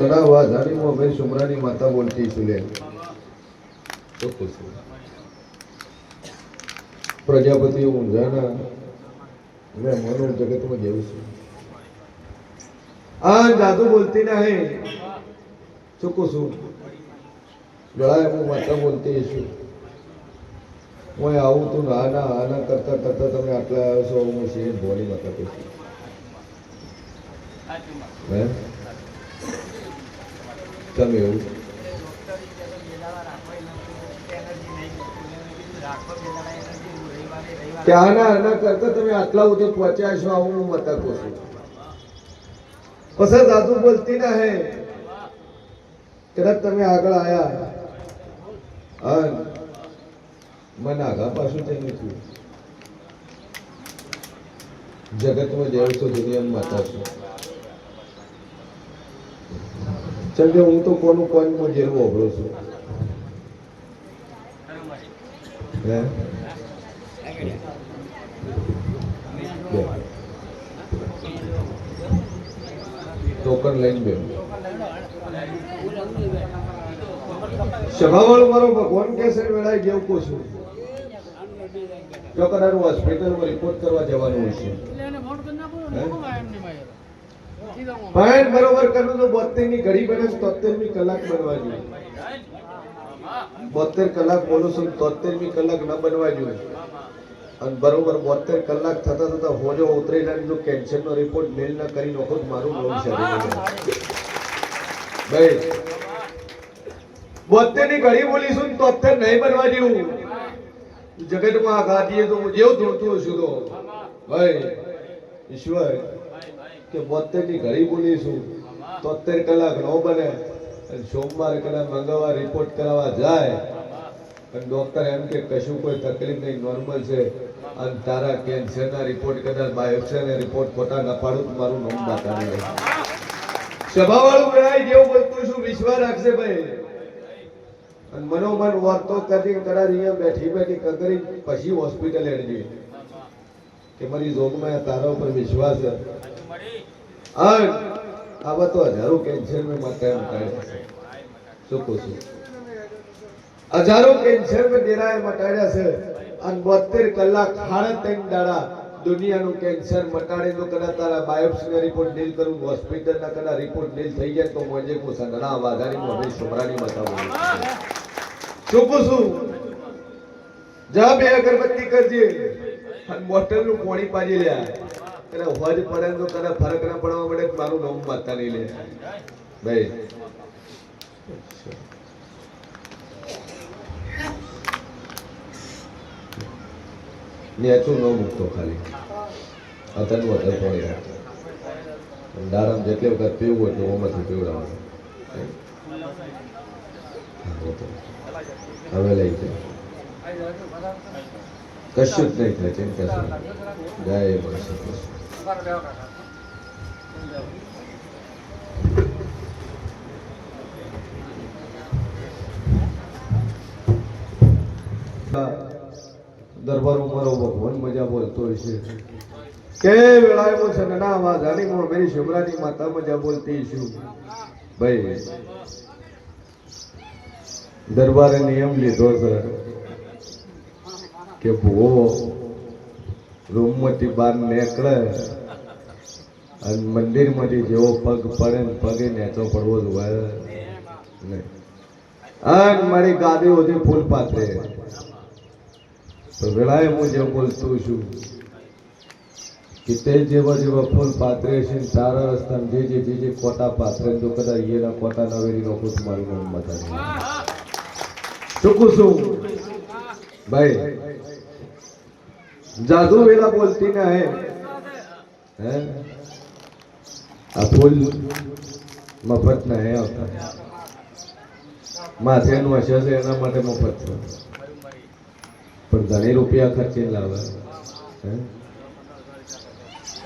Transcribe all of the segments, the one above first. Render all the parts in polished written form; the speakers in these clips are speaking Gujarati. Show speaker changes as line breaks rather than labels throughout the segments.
नना वाजानी में सुमरानी माता बोलती सुले तो कुछ प्रजापति ऊंझाना मैं मनो जगत में जेव छू आ जादू बोलती ना है चुको छू गळाए હું માતા બોલતી છું હું આવું તું આના આના કરતા કરતા તમે આટલા આવ્યો છો હું શેર ભોળી માતા કહું હે તમે એવું કે આના આના કરતા તમે આટલા સુધી પહોંચ્યા છો આવું હું માતા કહું છું પછી જાદુ બોલતી ના હે કદાચ તમે આગળ આયા मन आगा पासू थई छू जगत में जेव छो दुनिया में माता छो चल हूँ तो कोनु कोन में जेल ओगळो छू हे टोकन लाइन बे સભાવાળો મારો ભગવાન કેસે વેળાએ જેવું કોશું જો કદાચ હોસ્પિટલમાં રિપોર્ટ કરવા જવાનું હોય છે પણ બરોબર કરવું તો 72 ની ઘડી બને 73મી કલાક બનવા જોઈએ 72 કલાક બોલું છું 73મી કલાક ન બનવા જોઈએ અને બરોબર 72 કલાક થતા થતા હોજો ઉતરી જાય જો કેન્સરનો રિપોર્ટ મેલ ન કરી નોખો મારું લોન શરીર ભાઈ 72 ની ઘડી બોલીશું તો 73 નહીં બનવા જેવું જગતમાં આઘાતીએ તો હું જેવું ધૂળતું છું તો ભાઈ ઈશ્વર કે 72 ની ઘડી બોલીશું 73 કલાક ન બને અને સોમવારે કદાચ મંગળવાર રિપોર્ટ કરાવવા જાય અને ડોક્ટર એમ કે કશું કોઈ તકલીફ નહીં નોર્મલ છે અને તારા કેન્સરના રિપોર્ટ કદાચ બાયોપ્સીના રિપોર્ટ ખોટા ન પાડું મારું નામ બાકાની રહે સભાવાળું કરાય જેવું બોલતું છું વિશ્વાસ રાખશે ભાઈ मनोमन वार्तो करती कड़ा रिया बैठी बैठी कगरी पशी हॉस्पिटल एडजी के मरी जोग में तारा ऊपर विश्वास है और अब तो हजारों कैंसर में मरता है सुको सु हजारों कैंसर में डेरा है मटाड़्या से अन 72 कलाक खाने तक डाड़ा दुनिया नु कैंसर मटाड़े तो कदा तारा बायोप्सी ने रिपोर्ट नील करूं हॉस्पिटल ना कदा रिपोर्ट नील થઈ જાય તો मुझे को संगना आवाजानी में हमें सुमरानी बताओ सुपुसु जा बे अगरबत्ती करजे अन बोतल नु पानी पाजी ल्या करे होज पड़े तो कदा फरक ना पड़वा मडे मारू नाम माता नहीं ले भाई नेचो नो मुक्तो खाली अतन वतर पानी राखो दारम जेटले वखत पीवो એટલે ઓમાંથી પીવડાવવાનું હવે લઈ જાય કશું જ નહીં થાય ચિંતા શું જય મળશે દરબારમાં મારો ભગવાન મજા બોલતો હશે કે વેળાએ મો સનના વાજાની મો મેરી શુમરાની માતા મજા બોલતી છું ભાઈ दरबारे नियम लीधो सर के भूवो रूम मती बार निकले अन मंदिर मती जेवो पग पड़े पगे नेचो पड़वो जोए नहीं अन मारी गादी होती फूल पात्रे तो वेळाए मुझे बोलतो छू कि ते जेवा जेवा फूल पात्रे छे तारा रस्ता जे जे जे जे कोटा पात्रे तो कदा येना कोटा नवेरी नो कुछ मारू नाम बता सुकुसु भाई जादू वेला बोलती ना है फूल मफत ना है माथे नु हशे છે એના માટે મફત છે પણ ઘણી રૂપિયા ખર્ચીને લાવે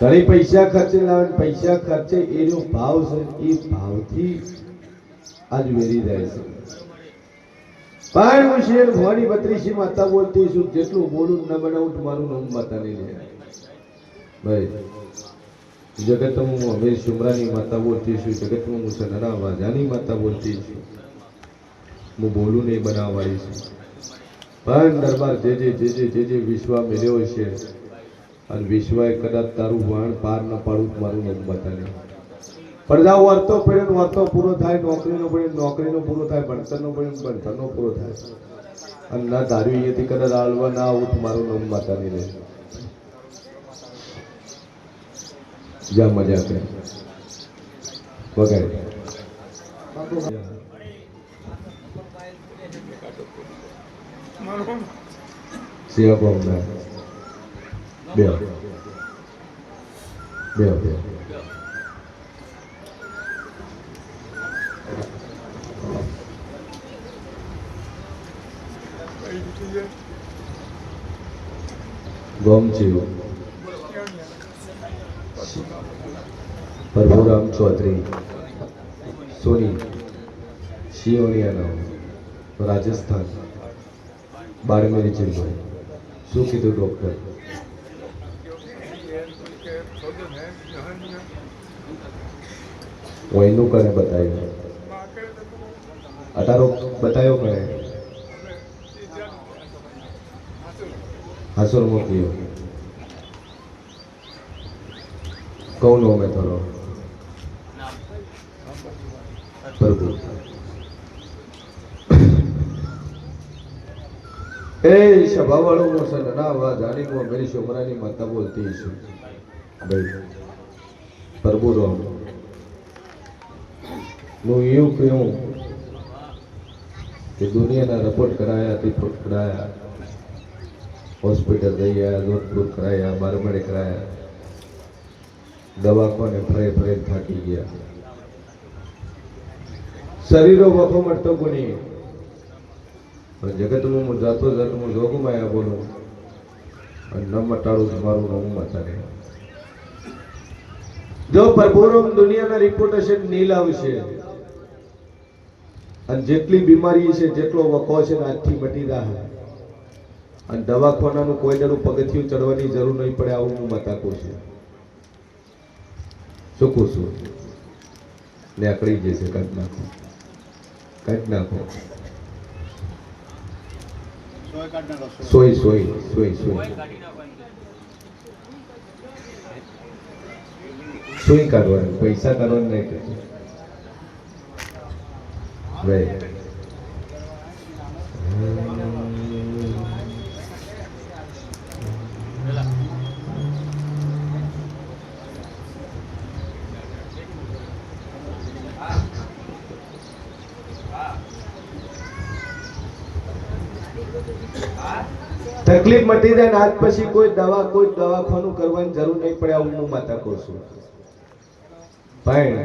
ઘણી પૈસા ખર્ચીને લાવે પૈસા ખર્ચે એનો ભાવ છે એ ભાવથી આજ વેરી જાય છે પણ હું શેર ભવાની 32 માતા બોલતી છું જેટલું બોલું ન બનાવું મારું નામ માતા નહીં લે ભાઈ જગતમાં હું અમીર શુમરાની માતા બોલતી છું, જગતમાં હું સનરા વાજાની માતા બોલતી છું. હું બોલું નહીં બનાવવાળી છું. પણ દરબાર જે વિશ્વા મેળ્યો છે અને વિશ્વાએ કદાચ તારું વાણ પાર ન પાડું મારું નામ બતાવે. પડદા વર્તો પડ્યો વર્તો પૂરો થાય, નોકરીનો પડ્યો નોકરીનો પૂરો થાય, ભણતરનો પડ્યો ભણતરનો પૂરો થાય. અને ના ધાર્યું એથી કદાચ આલવા ના આવું મારું નામ બતાવી રહે. જા મજા કરે વગાડે સિયા બોમ્બે બે બે બે ગોમચીવ પ્રભુરામ ચૌધરી સોની શિયોનિયાના રાજસ્થાન બારમેરી જિલ્લો. શું કીધું ડોક્ટર? વહીનું કને બતાવ્યું? અટારો બતાવ્યો કને? હાસુર મોકલ્યો. કૌન હો મેં થોડો પ્રભુ એ સભા વાળો મોસન ના વા જાણી હું મેરી શુમરાની માતા બોલતી છું. ભાઈ પ્રભુ રો હું એવું કહ્યું કે દુનિયાના રિપોર્ટ કરાયા, રિપોર્ટ કરાયા, હોસ્પિટલ જઈ આવ્યા, જોધપુર કરાયા, બારમડે કરાયા, દવાખાને ફરે થાકી ગયા. શરીરો વખો મળતો કોની પણ જગતમાં હું જાતો હું જોગમાં આવ્યા બોલું અને ન મટાડું મારું નામ મટાડે. જો પ્રભુરમ દુનિયાના રિપોર્ટ હશે નીલ આવશે અને જેટલી બીમારી છે જેટલો વખો છે ને આજથી મટી રહ્યા અને દવાખાનાનું કોઈ દાડું પગથિયું ચડવાની જરૂર નહીં પડે આવું હું મતાકું છું. શું કહું છું? નીકળી જશે. કાઢ નાખો, કાઢ નાખો. સોય કાઢવાનું, પૈસા કાઢવાનું નહીં કહેતો ભાઈ. તકલીફ મટી જાય ને આજ પછી કોઈ દવાખાનું કરવાની જરૂર નહીં પડે આવું હું માતા કહું છું. પણ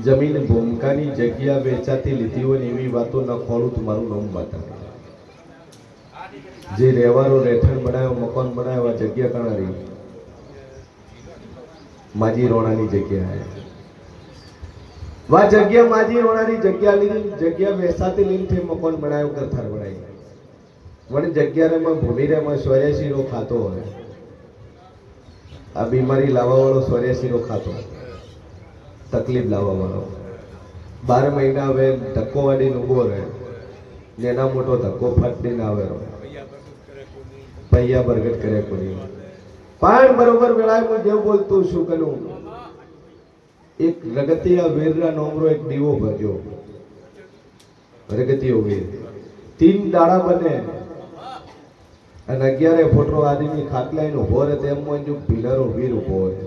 જમીન ભૂમકાની જગ્યા વેચાતી લીધી હોય ને એવી વાતો ન ખોલું તો મારું નામ માતા. જે રહેવાનો રહેઠાણ બનાવ્યો, મકાન બનાવ્યો, જગ્યા કણારી માજી રોણાની જગ્યા વા જગ્યા માજી રોણાની જગ્યા લીધી, જગ્યા વેચાતી લીધી, મકાન બનાવ્યો, ઘરથાર બનાવી વળી જગ્યા રેમાં ભૂમિ રેમાં 84 નો ખાતો હોય. આ બીમારી લાવવા વાળો 84 નો ખાતો, તકલીફ લાવવા વાળો 12 મહિના હવે ધક્કો વાડીને ઉભો રહે, એના મોટો ધક્કો ફાટીને આવે પૈયા બરગટ કરે કોઈ. પણ બરોબર વેળાએ હું જેવું બોલતું છું કનું એક રગતિયા વીરના નોમરો એક દીવો ભર્યો. રગતિયો વીર 3 દાડા બને અને 11 ફોટો આદમી ખાટલાઈને ઉભો રહે તેમ જો પિલરો વીર ઉભો હોય.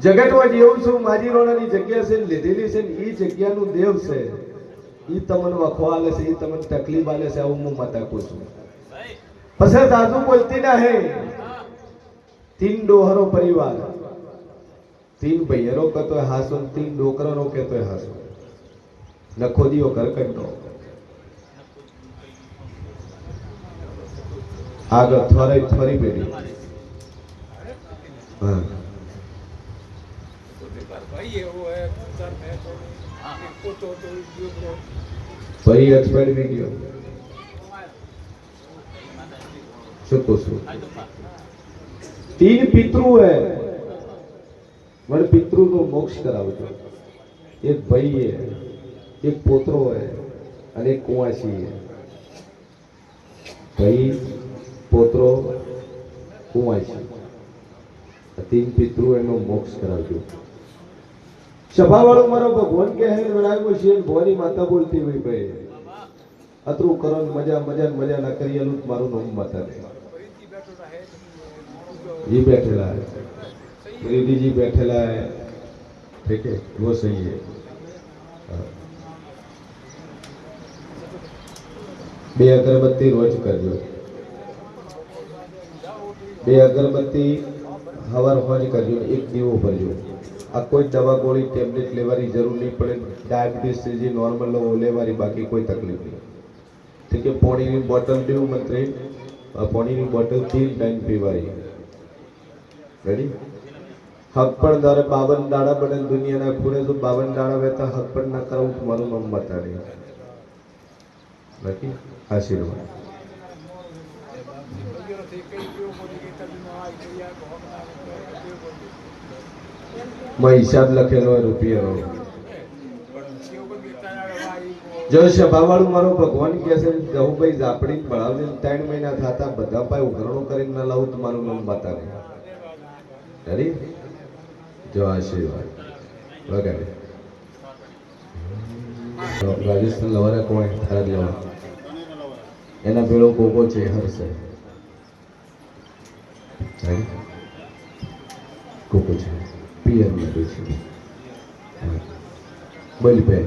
જગતમાં જેવું છું માજી રોણાની જગ્યા છે લીધેલી છે ને એ જગ્યાનું દેવ છે, એ તમને વખો આલે છે, એ તમને તકલીફ આલે છે આવું હું મતાકું છું. પછી સાસુ બોલતી ના હે 3 ડોહરો પરિવાર, 3 ભૈયરો કહેતો હાસો, 3 ડોકરાનો કહેતો હાસો, નખો દિયો કરકંડો આગળ થોરી પેઢી. હા ભાઈ એક્સપાયર થઈ ગયો. શું કહું છું? तीन पितृ है, मन पितृ नो मोक्ष करावજો। एक भाई है, एक पोत्रो है और एक कुंवासी है। भाई, पोत्रो, कुंवासी, तीन पितृ एनो मोक्ष करावજો। सभा वालों मारो भगवान के है बनायो छे, भवानी माता बोलती हुई भाई अतरू करो मजा मजा मजा ना करियलू मारू नाम माता ने। ये बैठेला है, प्रीति जी बैठेला है, ठीक है, वो सही है। बे अगरबत्ती रोज करजो, बे अगरबत्ती हवार होज करजो, एक दीवो भरजो। आ कोई दवा गोली टेब्लेट लेवारी जरूर नहीं पड़े, डायबिटीज से जी नॉर्मल लो लेवारी, बाकी कोई तकलीफ नहीं, ठीक है। पानी की बोतल दीव मंत्री, पानी की बोतल 3 टाइम पीवारी, रेडी। हक पर दारे 52 दाड़ा बने दुनिया ना खूणे तो 52 दाड़ा वेता हक पर ना करो मारू नाम बता रही, बाकी आशीर्वाद। मैं हिसाब लखेलो रुपया जो सभावाळू मारो भगवान कैसे जहू भाई जापड़ी बढ़ावे 3 महीना थाता बधा पाए उघरणो કરીને न लाવું તો મારું નામ બતાવે, રેડી। जो आशीर्वाद वगैरह રાજસ્થાન લવારા કોણ થારા લેવા એના પેલો કોકો છે હર્ષ है, કોકો છે પિયર માં છે બોલ पे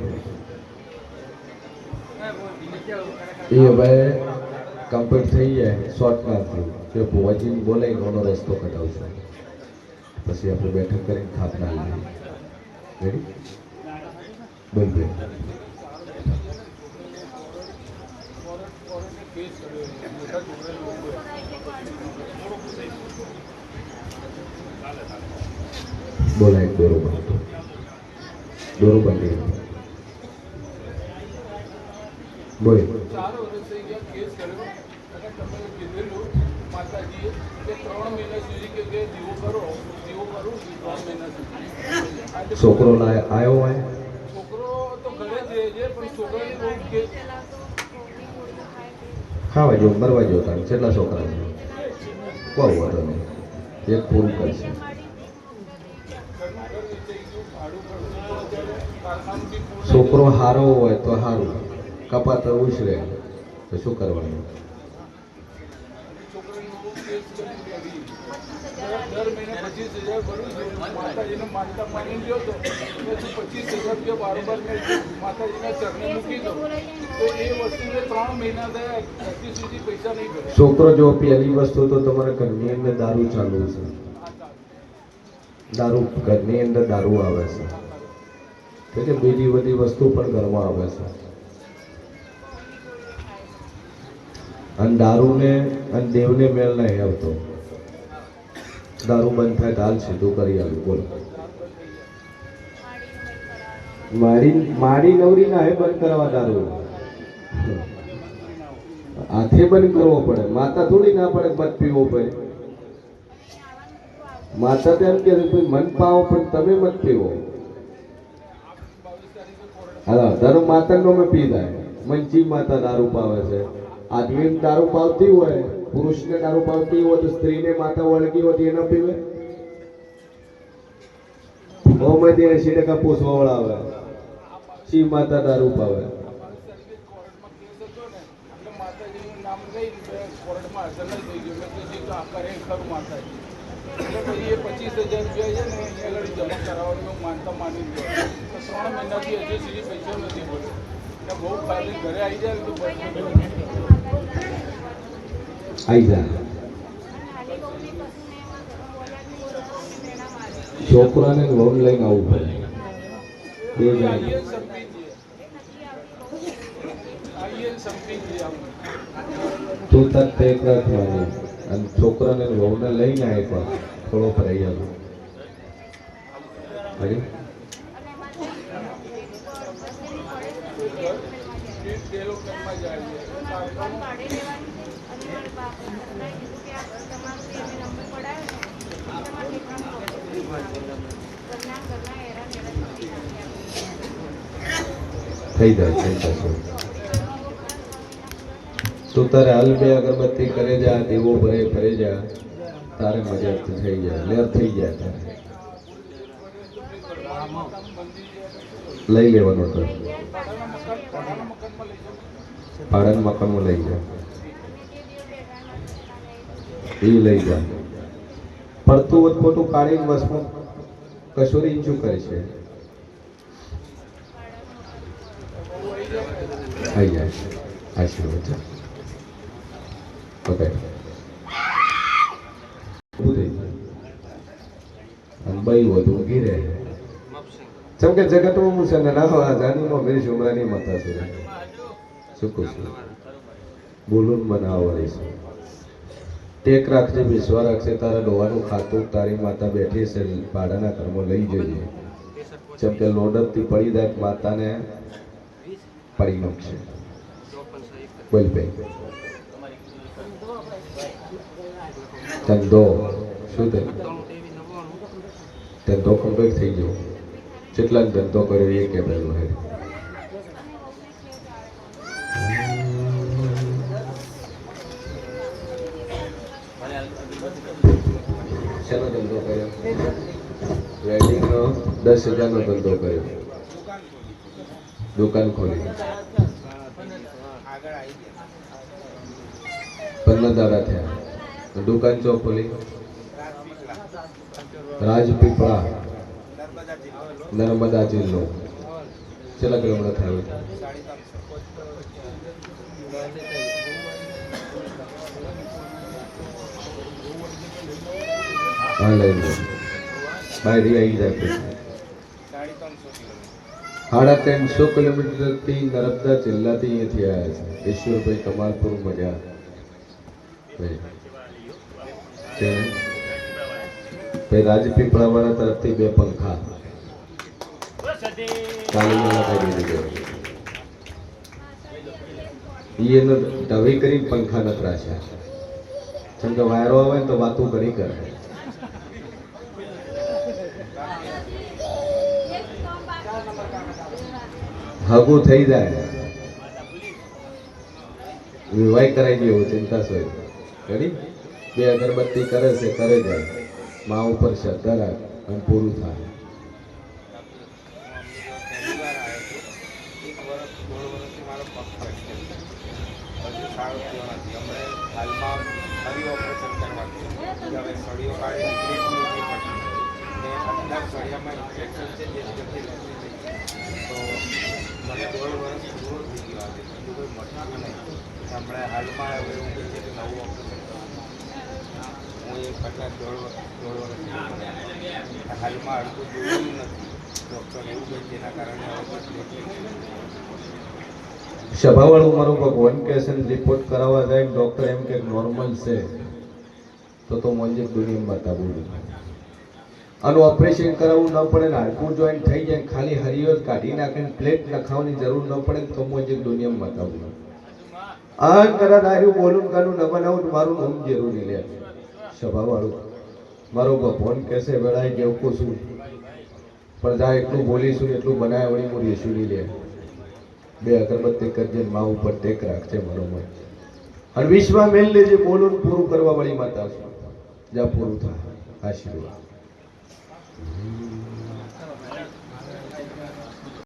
એ હવે કમ્પ્લીટ થઈ જાય શોર્ટ ના થયું કે ભુવાજી બોલાઈ ઘણો રસ્તો કટાવશે, પછી આપણે બેઠક કરીને થાપના લઈએ, રેડી। બોલ पे बोला एक दोरो बंदी बोल छोकरो आयो है हाँ जो मरवा जो चेटला छोकरा बहु वांधो नहीं, एक पूરું કરશે। છોકરો હારો હોય તો હારું, કપાતર ઉછરે તો શું કરવાનું? દર મહિને 25,000 ભરું છું, માતાજીને માનતા માની લ્યો તો 25,000 રૂપિયા બારોબાર માતાજીના ચરણે મૂકી દો તો એ વસ્તુને 3 મહિના થયા હજી સુધી પૈસા નહીં ભરે। છોકરો જો પહેલી વસ્તુ તો તમારા ઘરની અંદર દારૂ ચાલુ છે, દારૂ ઘરની અંદર દારૂ આવે છે, એટલે બીજી બધી વસ્તુ પણ ઘરમાં આવે છે, અને દારૂને અને દેવને મેળ નહીં આવતો। दारू बंद થાય હાલ સીધું કરી આલું બોલો। મારી નવરી ના હે બંધ કરવા દારૂ, હાથે બંધ કરવો પડે, માતા થોડી ના પડે મત પીવો પડે। માતા તો એમ કે મન પાવો પણ તમે મત પીવો। હા દારૂ માતા નો મેં પી જાય, મંચી માતા દારૂ પાવે છે। આદમી દારૂ પાવતી હોય, पुरुष ने दारू पावती हो तो स्त्री ने माता वळगी होती न पीवे। ओ मध्ये 80% पोसवा वळावे, शी माता दारू पावे। माताजीનું નામ લઈ કોર્ટમાં હાજર નહીં થઈ ગયો, મેં કીધું આ કરે ખરું માતાજી, એટલે પછી એ 25,000 રૂપિયા છે ને અહીંયા આગળ જમા કરાવવાનું માનતા માની ગયો તો 3 મહિનાથી હજી સુધી પૈસા નથી ભર્યો। બહુ ખાલી ઘરે આવી જાય તો आई जा छोकरा ने लोन लઈને આવવું પડે, બે જણ તું તક ટેક રાખવાની અને છોકરાને લોન લઈને આવે પણ થોડો ભરાઈ આવ્યો હરી થઈ જશે તું તારે હાલ બે અગરબત્તી કરે જા, દીવો ભરે ફરે જા, તારે મજા થઈ જાય, લેર થઈ જાય. તારે લઈ લેવાનો તો ભાડાના મકાનમાં લઈ જા, એ લઈ જા. પડતું વધ ખોટું કાઢીને વસમાં કશોરી શું કરે છે? થઈ જાય આશીર્વાદ. ઓકે અંબાઈ વધુ ગીરે જેમ કે જગતમાં હું છે ને ના જાનીમાં મેરી શુમરાની માતા છે શું કહું છું બોલું બનાવવાની છે. ટેક રાખજે, વિશ્વા રાખશે, તારા ડોવાનું ખાતું તારી માતા બેઠી છે, ભાડાના ઘરમાં લઈ જઈએ. જેમ કે લોડરથી પડી જાય માતાને પડી નાખશે. બોલ ભાઈ ધંધો શું થયું? ધંધો કમ્પ્લીટ થઈ ગયો. જેટલા ધંધો કર્યો એ કે પેલો હે શેનો ધંધો કર્યો? વેડિંગનો 10,000નો ધંધો કર્યો. દુકાન ખોલી 15 દાડા થયા. દુકાન ચો ખોલી રાજપીપળા નર્મદા જિલ્લો. કેટલા કિલોમીટર થાય? હા લઈ લો બાયરી આવી જાય. 350 કિલોમીટરથી નર્મદા જિલ્લાથી અહીંયાથી આવ્યા છે. ઈશ્વરભાઈ કમાલપુર મજા ભાઈ રાજપીપળા વાળા તરફથી 2 પંખા કાલીમાં લગાવી દીધો. એને ઢવી કરી પંખા નથી રાખ્યા. જેમ કે વાયરો આવે ને તો વાતું ઘણી કરે. હગું થઈ જાય વિવાહ કરાવી દે એવું ચિંતા સોય ઘડી. 2 અગરબત્તી કરે છે, કરે જાય, મા ઉપર શ્રદ્ધા રાખ અને પૂરું થાય. સભાવાળું મારું ભગવાન કહે છે રિપોર્ટ કરાવવા જાય ડોક્ટર એમ કે નોર્મલ છે તો મંજિત દુનિયામાં બતાવું. આનું ઓપરેશન કરાવવું ન પડે ને હાડકું જોઈન્ટ થઈ જાય, ખાલી હરિયો કાઢી નાખે, પ્લેટ નખાવવાની જરૂર ન પડે તો મંજિત દુનિયામાં બતાવું. આ કરા દાર્યું બોલું કાનું ન બનાવું મારું નામ જરૂરી લે. સભાવાળું મારો ભગવાન કહેશે વેળાએ કેવું છું પણ જા એટલું બોલીશું એટલું બનાવ્યા વળી હું રેશું નહીં લે. 2 અગરબત્તી કરજે, મા ઉપર ટેક રાખજે મારો મન અને વિશ્વા મેલ લેજે. બોલું પૂરું કરવા વાળી માતા છું. જ્યાં પૂરું થાય આશીર્વાદ.